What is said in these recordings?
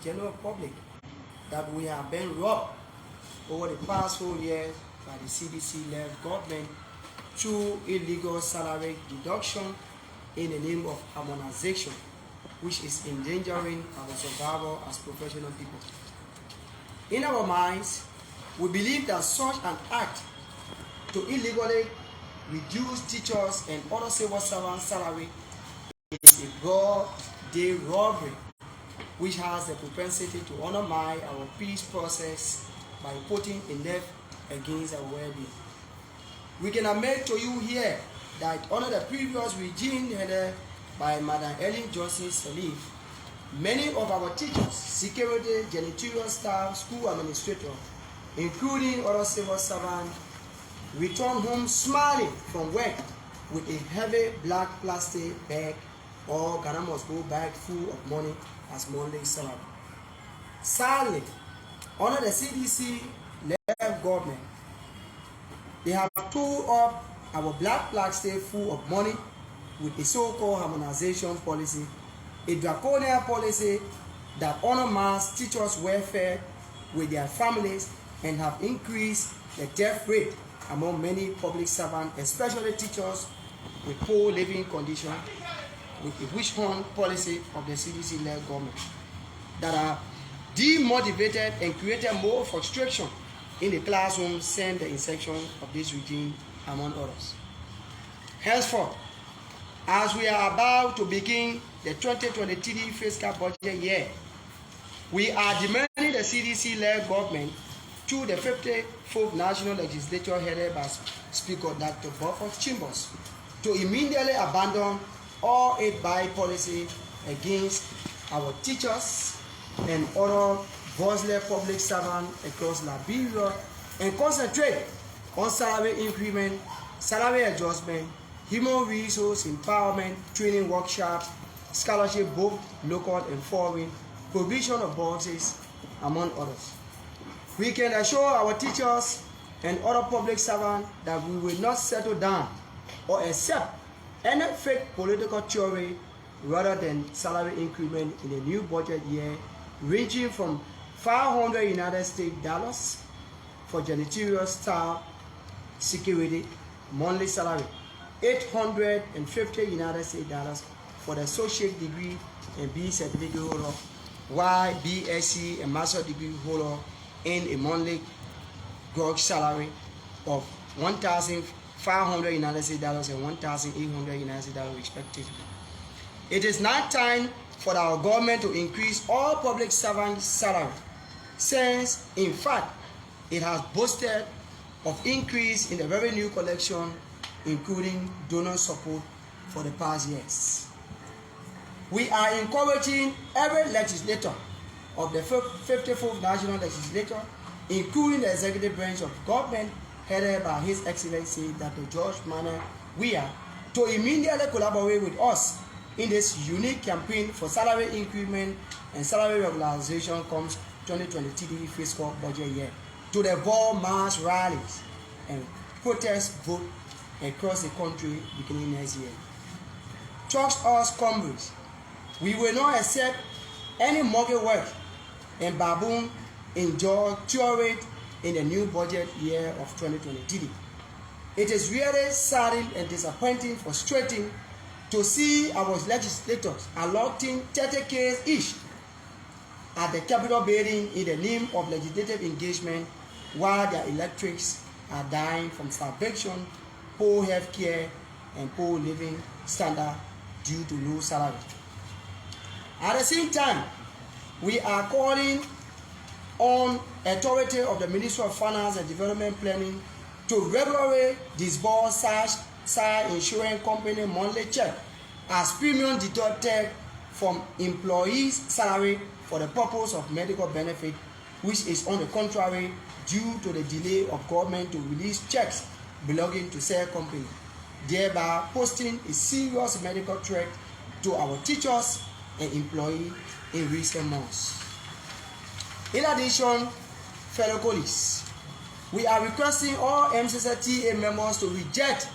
general public that we have been robbed over the past 4 years by the CDC-led government through illegal salary deduction in the name of harmonization, which is endangering our survival as professional people. In our minds, we believe that such an act to illegally reduce teachers and other civil servants' salary is a broad day robbery which has the propensity to undermine our peace process by putting a net against our well-being. We can admit to you here that under the previous regime headed by Madam Ellen Johnson Sirleaf, many of our teachers, security, janitorial staff, school administrators, including other civil servants, return home smiling from work with a heavy black plastic bag or Ghana must go bag full of money as monthly salary. Sadly, under the CDC-led government, they have tore up our black plastic full of money with a so-called harmonization policy, a draconian policy that undermines teachers' welfare with their families and have increased the death rate among many public servants, especially teachers with poor living conditions, with the witch hunt policy of the CDC-led government that are demotivated and created more frustration in the classroom since the inception of this regime, among others. Henceforth, as we are about to begin the 2023 fiscal budget year, we are demanding the CDC-led government through the 54th National Legislature headed by Speaker Dr. Buford Chambers to immediately abandon all aid-buy policy against our teachers and other voiceless public servants across Liberia and concentrate on salary increment, salary adjustment, human resource empowerment, training workshops, scholarship both local and foreign, provision of bourses, among others. We can assure our teachers and other public servants that we will not settle down or accept any fake political theory rather than salary increment in the new budget year ranging from $500 United States dollars for janitorial staff security monthly salary, $850 United States dollars for the associate degree and B certificate holder, while BSc and master degree holder in a monthly gross salary of $1,500 United States dollars and $1,800 United States dollars respectively. It is now time for our government to increase all public servants' salary, since in fact it has boasted of increase in the revenue collection, including donor support for the past years. We are encouraging every legislator of the 54th National Legislature, including the executive branch of government headed by His Excellency Dr. George Manuel Weah, to immediately collaborate with us in this unique campaign for salary increment and salary regularization comes 2023 fiscal budget year, to devour mass rallies and protest vote across the country beginning next year. Trust us, comrades, we will not accept any monkey work and baboon enjoy theory in the new budget year of 2023. It is really saddening and disappointing, frustrating to see our legislators allotting 30K each at the Capitol building in the name of legislative engagement, while their electorates are dying from starvation, poor health care, and poor living standard due to low salary. At the same time, we are calling on authority of the Ministry of Finance and Development Planning to regularly disburse such insurance company monthly check as premium deducted from employees' salary for the purpose of medical benefit, which is on the contrary due to the delay of government to release checks belonging to said company, thereby posing a serious medical threat to our teachers and employees in recent months. In addition, fellow colleagues, we are requesting all MCSS TA members to reject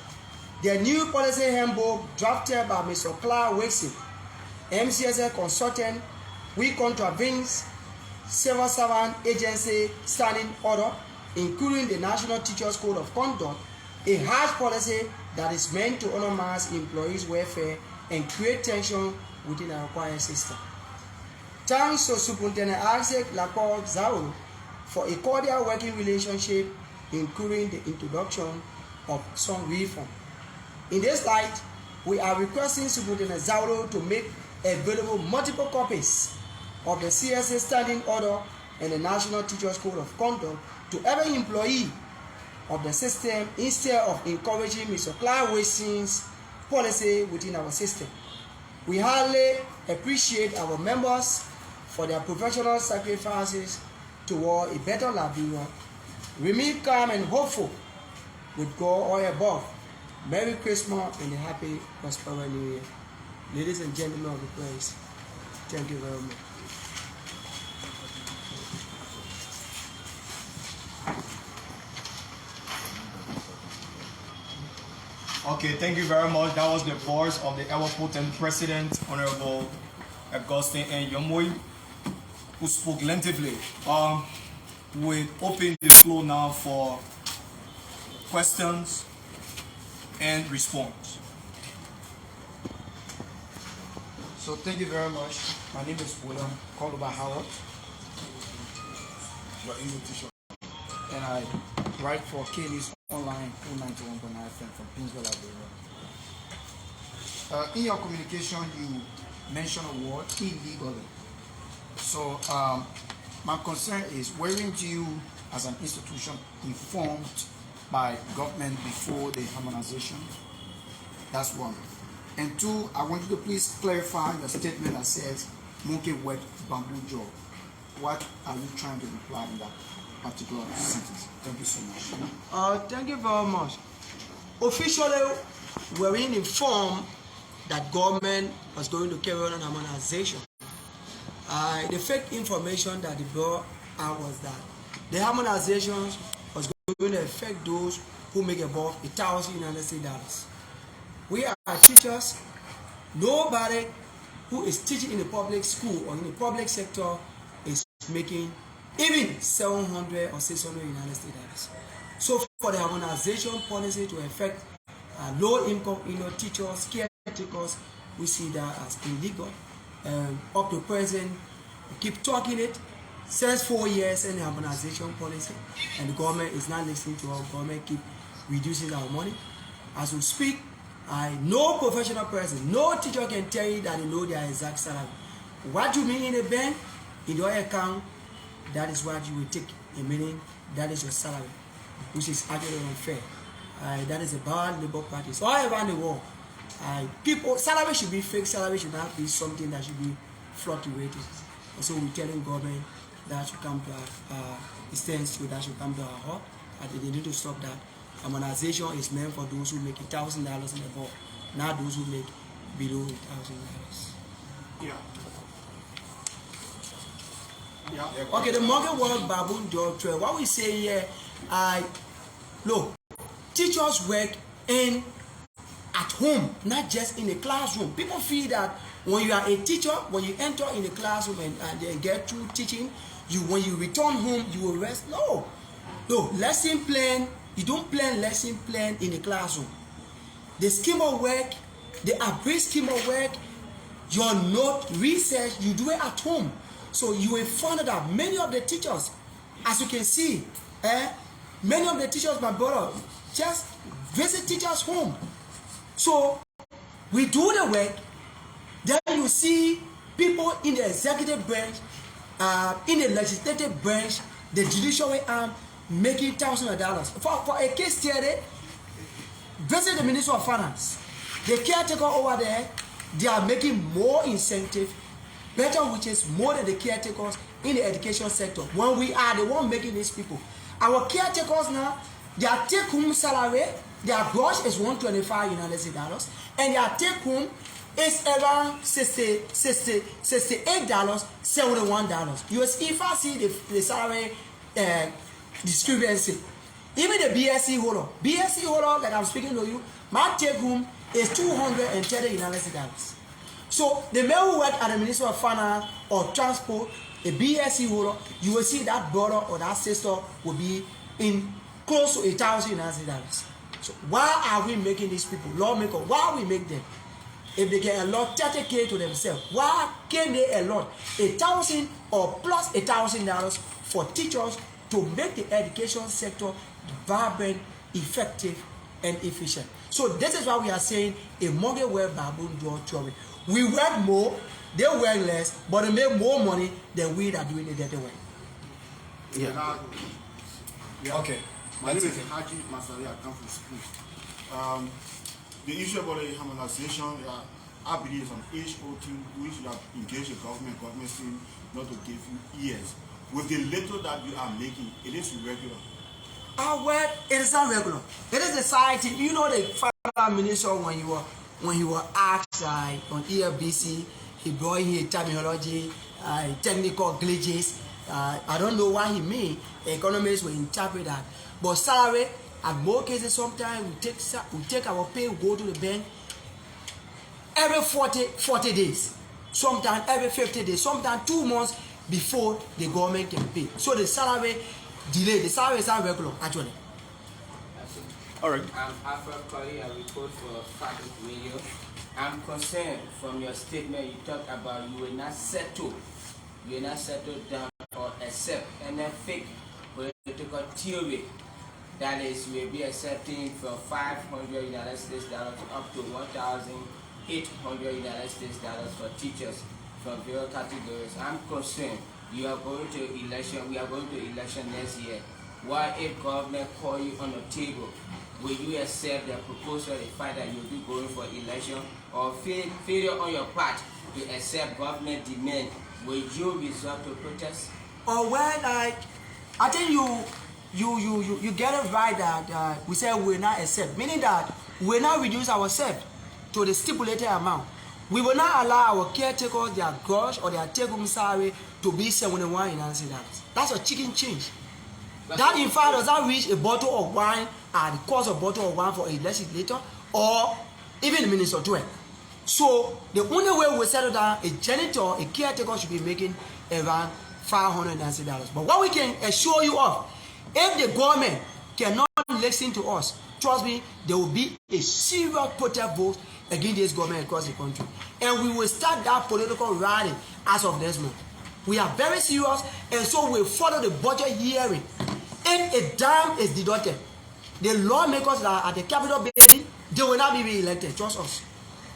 the new policy handbook drafted by Mr. Clark Wilson, MCSS consultant, which contravenes Civil Servant Agency Standing Order, including the National Teachers Code of Conduct, a harsh policy that is meant to undermine employees' welfare and create tension within our required system. Thanks to Superintendent Isaac Lacour Zao for a cordial working relationship, including the introduction of some reform. In this light, we are requesting Superintendent Zao to make available multiple copies of the CSA Standing Order and the National Teachers Code of Conduct to every employee of the system instead of encouraging misapplied wasting's policy within our system. We highly appreciate our members for their professional sacrifices toward a better Liberia. Remain calm and hopeful with God all above. Merry Christmas and a happy, prosperous New Year. Ladies and gentlemen of the press, thank you very much. Okay, thank you very much. That was the voice of the ever-potent President, Honorable Augustine N. Yomoy, who spoke lengthily. We open the floor now for questions and response. So thank you very much. My name is William Caldwell Howard. And I write for K-News Online 291.9 FM from Pinsville, Liberia. In your communication, you mentioned a word, illegally. So my concern is, weren't you as an institution informed by government before the harmonization? That's one. And two, I want you to please clarify your statement that says monkey wet bamboo jaw. What are you trying to imply in that particular sentence? Thank you so much. Thank you very much. Officially, we were informed that government was going to carry on harmonization. The fake information that they brought out was that the harmonization was going to affect those who make above $1,000. We are teachers. Nobody who is teaching in the public school or in the public sector is making even $700 or $600. So for the harmonization policy to affect low-income teachers, caretakers, we see that as illegal. Up to present, we keep talking it since 4 years in the harmonization policy, and the government is not listening to our government. Keep reducing our money. As we speak, no professional person, no teacher can tell you that they know their exact salary. What you mean in the bank, in your account, that is what you will take, meaning that is your salary, which is actually unfair. That is a bad labor practice all around the world. People, salary should be fixed. Salary should not be something that should be fluctuating. And so we're telling government that should come to our stance, that should come to our heart. And they need to stop that. Harmonization is meant for those who make $1,000 and above, not those who make below $1,000. Yeah. Okay, the market work baboon doctrine. What we say here, look, teachers work at home, not just in the classroom. People feel that when you are a teacher, when you enter in the classroom and then get through teaching, when you return home, you will rest. No, lesson plan. You don't plan lesson plan in the classroom. The scheme of work, the abridged scheme of work, your note research, you do it at home. So you will find that many of the teachers, as you can see, many of the teachers, my brother, just visit teachers' home. So we do the work, then you see people in the executive branch, in the legislative branch, the judiciary arm, making $1,000. For a case study, visit the Minister of Finance. The caretaker over there, they are making more incentive, better wages, more than the caretakers in the education sector. When we are the one making these people, our caretakers now, their take-home salary, their gross is $125, and their take-home is around $68, $71. If I see the salary discrepancy, even the BSc holder, like I'm speaking to you, my take home is $230. So the man who work at the Ministry of Finance or Transport, a BSc holder, you will see that brother or that sister will be in close to $1,000. So why are we making these people lawmakers? Why we make them? If they can allot 30K to themselves, why can they allot $1,000 or plus $1,000 for teachers to make the education sector vibrant, effective, and efficient? So this is why we are saying a mortgage well baboon door theory. We work more, they work less, but they make more money than we that doing it the other way. Yeah. Okay. My name is Haji Masari. I come from school. The issue about the harmonization, I believe is an age-old thing which you have engaged the government seem not to give you ears. With the little that you are making, it is irregular. Well, it is not regular. It is the society. You know the finance minister when you were asked on EFBC, he brought in terminology, technical glitches. I don't know what he mean. Economists will interpret that. But salary, at more cases, sometimes we take our pay, we go to the bank every 40 days. Sometimes every 50 days. Sometimes 2 months before the government can pay. So the salary delay. The salary is not regular, actually. All right. I'm Alfred Colley. I report for Fabric Radio. I'm concerned from your statement. You talked about you will not settle. You will not settle down or accept any fake political theory. That is, we will be accepting from $500 to up to $1,800 for teachers from various categories. I'm concerned. You are going to election. We are going to election next year. What if government call you on the table? Will you accept the proposal, the fact that you'll be going for election, or failure on your part to accept government demand? Will you resort to protest? Or when I think you get it right that we say we will not accept, meaning that we will not reduce ourselves to the stipulated amount. We will not allow our caretakers their gross or their take-home salary to be $71. That's a chicken change. That in fact does not reach a bottle of wine at the cost of a bottle of wine for a legislator or even the minister to it. So the only way we settle down, a janitor, a caretaker should be making around $590. But what we can assure you of, if the government cannot listen to us, trust me, there will be a serious protest vote against this government across the country. And we will start that political rally as of next month. We are very serious, and so we follow the budget hearing. If a dime is deducted, the lawmakers that are at the Capitol building, they will not be re-elected. Trust us.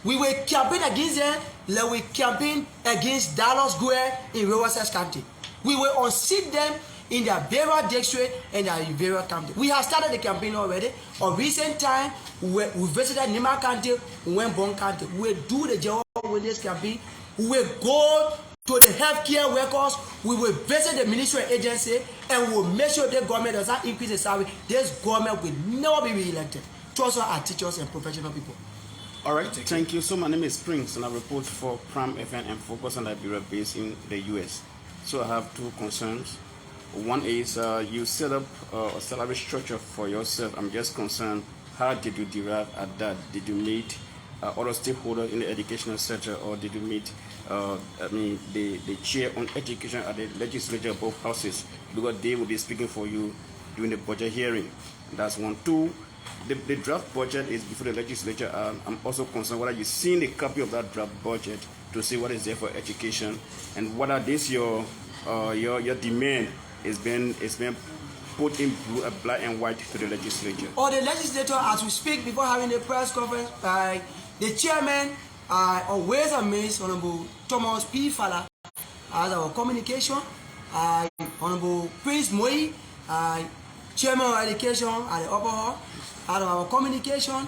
We will campaign against them like we campaign against Dallas Guerre in Grievances County. We will unseat them in their Liberia district and their Liberia County. We have started the campaign already. On recent time, we visited Nima County, we went Bon County. We will do the job with this campaign. We will go to the healthcare workers. We will visit the ministry agency, and we will make sure the government does not increase the salary. This government will never be re-elected. Trust our teachers and professional people. All right, Thank you. So my name is Springs, and I report for Prime FM and focus on Liberia based in the US. So I have two concerns. One is you set up a salary structure for yourself. I'm just concerned, how did you derive at that? Did you meet other stakeholders in the educational sector, or did you meet the chair on education at the legislature of both houses, because they will be speaking for you during the budget hearing? That's one. Two, the draft budget is before the legislature. I'm also concerned whether you've seen a copy of that draft budget to see what is there for education, and whether this your demand is being put in blue, black and white to the legislature. Or the legislature, as we speak, before having a press conference, the chairman of Ways and Means, Honorable Thomas P. Fala, as our communication, Honorable Prince Moi, chairman of education at the upper hall, out of our communication,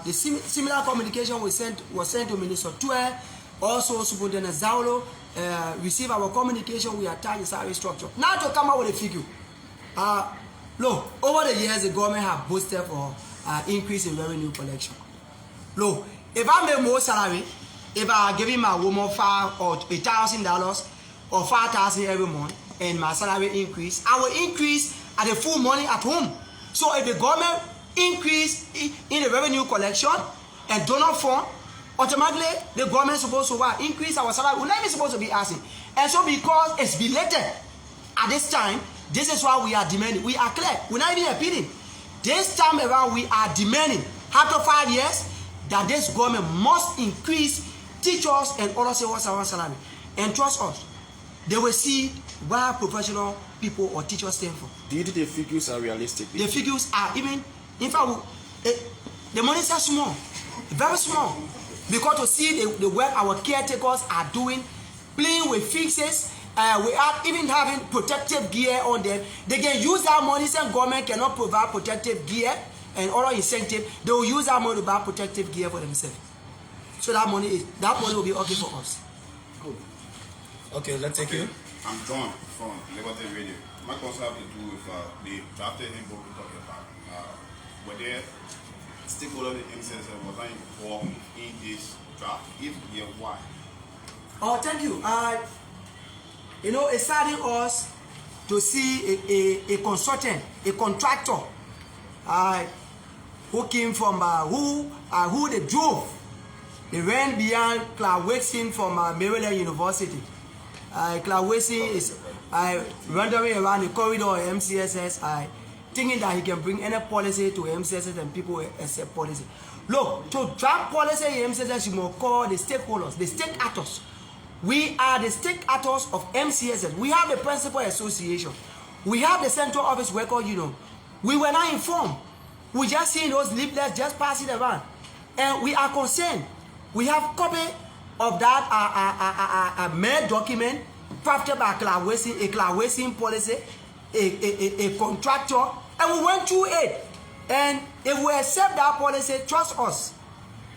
the similar communication was sent to Minister Tue. Also, Superintendent Zaulo received our communication. We attach the salary structure. Now to come out with a figure. Look, over the years, the government have boosted for increase in revenue collection. Look, if I make more salary, if I give my woman $5,000 or $1,000 or $5,000 every month, and my salary increase, I will increase at the full money at home. So if the government increase in the revenue collection and donor fund, automatically the government is supposed to what? Increase our salary. We're not even supposed to be asking. And so because it's belated at this time, this is why we are demanding. We are clear. We're not even appealing. This time around, we are demanding, after 5 years, that this government must increase teachers and other civil servants' salary. And trust us, they will see why professional people or teachers stand for. Do you think the figures are realistic? The figures are even, in fact, the money is small, very small. Because to see the work our caretakers are doing, playing with fixes, without even having protective gear on them, they can use that money. Some government cannot provide protective gear and other incentive. They will use that money to buy protective gear for themselves. So that money will be okay for us. Good. Okay, let's take you. I'm John from Liberty Radio. My concern have to do with the drafted handbook we talked about. Were there stakeholders in MCSS was not involved in this draft? If yeah, why? Oh, thank you. It's saddening us to see a consultant, a contractor, who came from who they drove. They ran beyond Clarkson from Maryland University. Clarkson is wandering around the corridor of MCSS, thinking that he can bring any policy to MCSS and people accept policy. Look, to draft policy in MCSS, you must call the stakeholders, the stake actors. We are the stake actors of MCSS. We have the principal association. We have the central office record union. We were not informed. We just seen those leaflets just passing around. And we are concerned. We have copy of that mail document drafted by a Clarkson policy, a contractor, and we went through it. And if we accept that policy, trust us,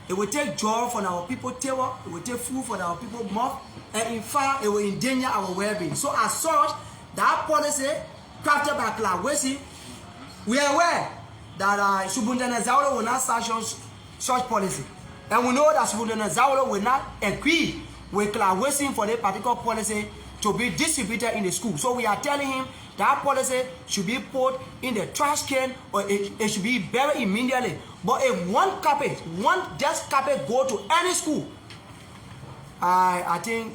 it will take joy from our people table, it will take food from our people mouth, and in fact, it will endanger our well-being. So as such, that policy crafted by Clarkson, we are aware that Superintendent Zawolo will not sanction such policy. And we know that Superintendent Zawolo will not agree with Clarkson for the particular policy to be distributed in the school. So we are telling him that policy should be put in the trash can, or it should be buried immediately. But if one copy go to any school, I think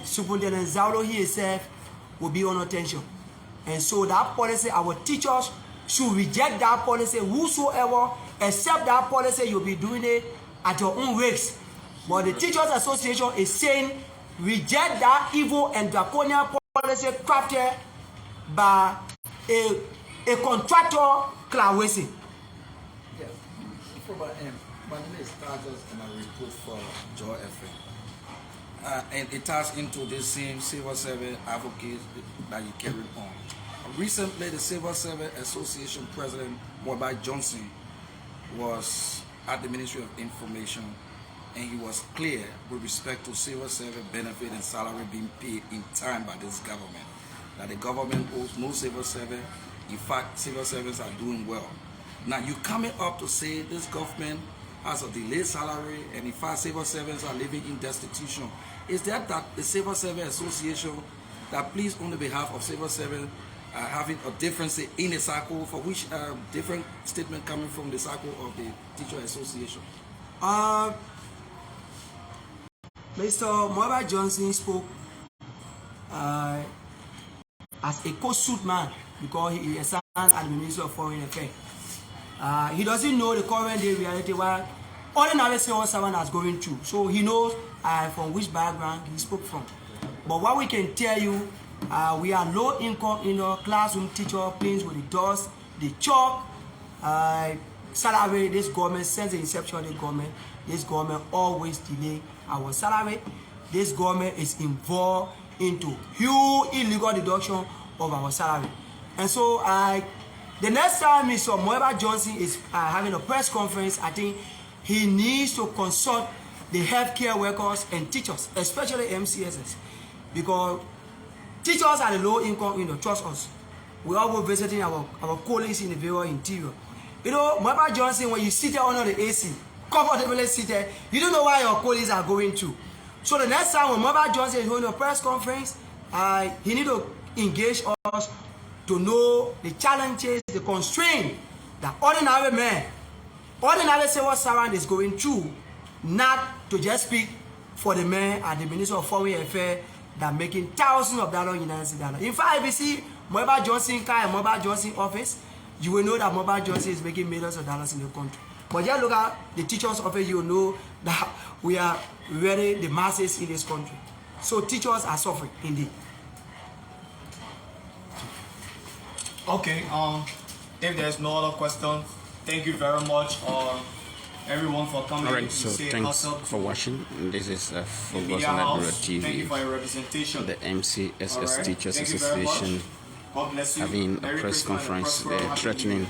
Superintendent Zawolo himself will be on attention. And so that policy, our teachers should reject that policy. Whosoever accept that policy, you'll be doing it at your own risk. But the Teachers Association is saying, reject that evil and draconian policy crafted by a contractor, Clarkson. Yeah. My name is Tajos and I report for Joy FM. And it ties into the same civil service advocacy that you carry on. Recently, the Civil Service Association President, Mobai Johnson, was at the Ministry of Information, and he was clear with respect to civil service benefit and salary being paid in time by this government, that the government owes no civil service. In fact, civil servants are doing well. Now, you coming up to say this government has a delayed salary, and in fact, civil servants are living in destitution. Is that the Civil Service Association, that please, on the behalf of civil servants, having a difference in a circle, for which different statement coming from the circle of the Teacher Association? Mr. Mobai Johnson spoke as a co-suit man, because he is assigned at the Ministry of Foreign Affairs. He doesn't know the current day reality where ordinary civil servant is going through. So he knows from which background he spoke from. But what we can tell you, we are low income, classroom teacher, playing with the dust, the chalk, salary. This government, since the inception of the government, this government always delay our salary. This government is involved into huge illegal deduction of our salary. And so the next time Mr. Moeba Johnson is having a press conference, I think he needs to consult the healthcare workers and teachers, especially MCSS, because teachers are the low income, trust us. We all go visiting our colleagues in the very interior. Moeba Johnson, when you sit there under the AC, comfortably seated, you don't know why your colleagues are going through. So the next time when Moeba Johnson is holding a press conference, he need to engage us to know the challenges, the constraints that ordinary man, ordinary civil servant is going through not to just speak for the man at the Ministry of Foreign Affairs that making thousands of dollars in United States dollars. In fact, if you see Mobile Johnson car and Mobile Johnson office, you will know that Mobile Johnson is making millions of dollars in the country. But just look at the teachers' office, you will know that we are really the masses in this country. So teachers are suffering indeed. Okay, if there's no other questions, thank you very much, everyone, for coming. Alright, so thanks for watching. This is Focus on Liberia TV. Thank you for your representation. The MCSS Right. Teachers Thank you very much. Association God bless you. having a Merry press Christmas and conference prosperous threatening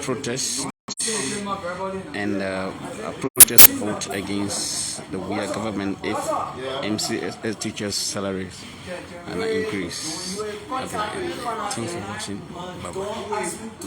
protests and a protest vote against the weird government if MCSS teachers' salaries are not increased. Thanks for watching. Bye bye.